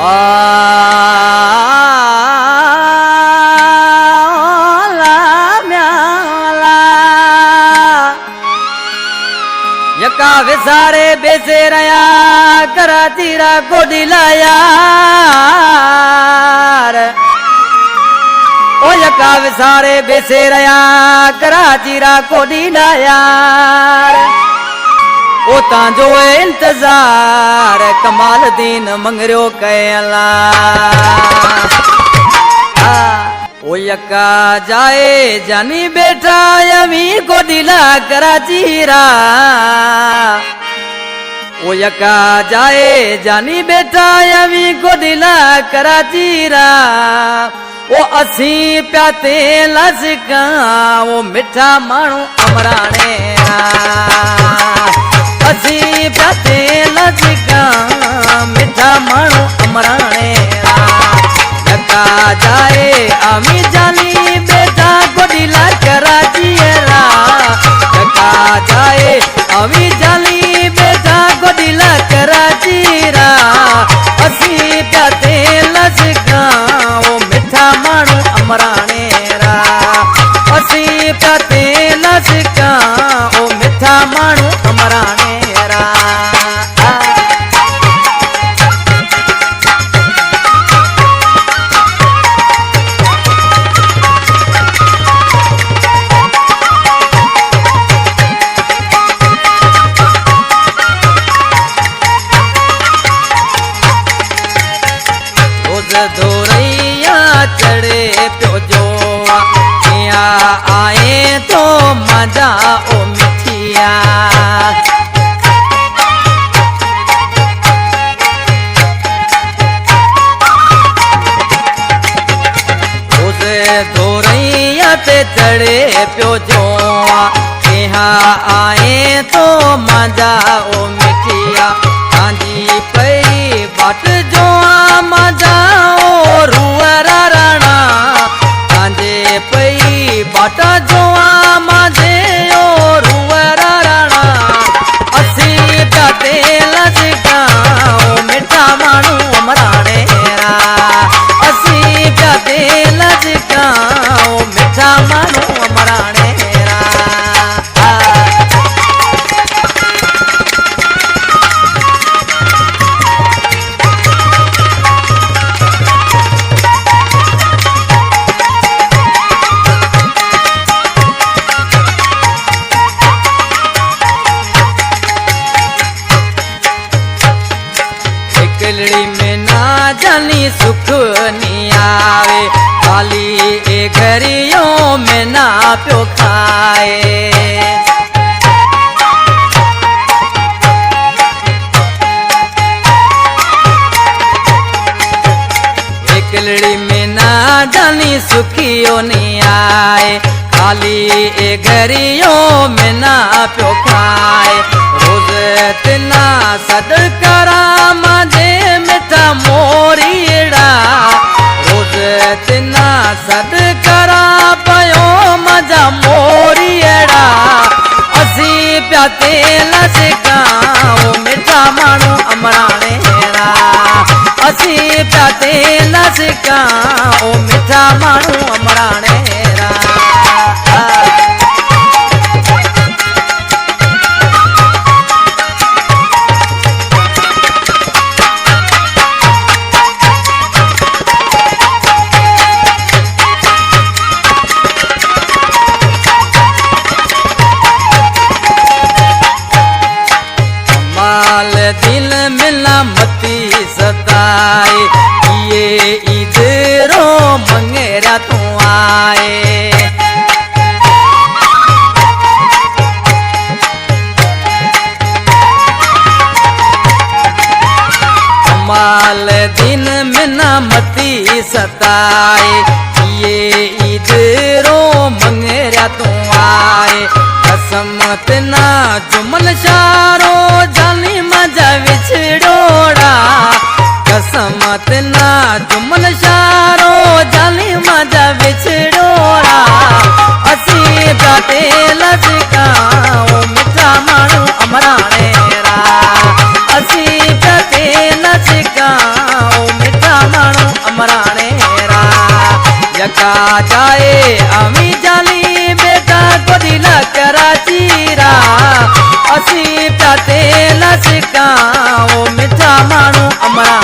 यका विसारे बेसे रया कराची रा कोडिला यार ओ यका विसारे बेसे रया कराची रा कोडिला यार ओ तांजो इंतजार कमाल दीन मंगरियो कयला ओ यका जाए जानी बेटा यमी कोडिला कराची रा ओ यका जाए जानी बेटा यमी कोडिला कराची रा ओ असी प्याते लसका वो मिठा मानू अमराने असी प्याते लसका मिठा मानू अमराने यका जाए अमी जानी बेटा कोडिला कराची रा यका जाए अमी जानी बेटा कोडिला कराची रा असी प्याते लसका वो मिठा मानू अमराने रा असी प्याते लसका वो मिठा मानू अमराने रा धोरैया चढ़े प्यो जो आए तो मजा ओ मिठिया उस धोरैया ते चढ़े प्यो जो आए तो मजा ओ मिठिया आंधी पई बाट जो मजा ओ रुअरा राणा आंजे पई बाटा जो मजे ओ रुअरा राणा असी प्याते लसका ओ मिठा मानू अमराने रा असी प्याते लसका ओ मिठा मानू अमराने रा में ना जानी सुख नहीं आवे खाली ए घरियों में ना प्यो खाए एकलड़ी में ना जानी सुखियो नहीं आए खाली ए घरियों में ना प्यो खाए रोज तना सद करा मजे मिठा मोरीड़ा रोज तना सद करा पयो मजा मोरीड़ा असी प्याते लसका ओ मिठा मानू अमराने रा असी प्याते लसका ओ मिठा मानू अमराने रा दिल मिला मती सताए ये इधरो मंगेरा तू आए माल दिन मिला मती सताए ये इधरो मंगेरा तू आए कसमत ना जुमन शारो जानी मजा विछड़ोड़ा कसमत ना जुमन शारो जानी मजा विछड़ोड़ा असी प्याते लसका ओ मिठा मानू अमराने रा असी प्याते लसका ओ मिठा यका जाए अमी जाली बेटा गोदिला कराची रा असी प्याते लचका ओ मिठा मानू अमरा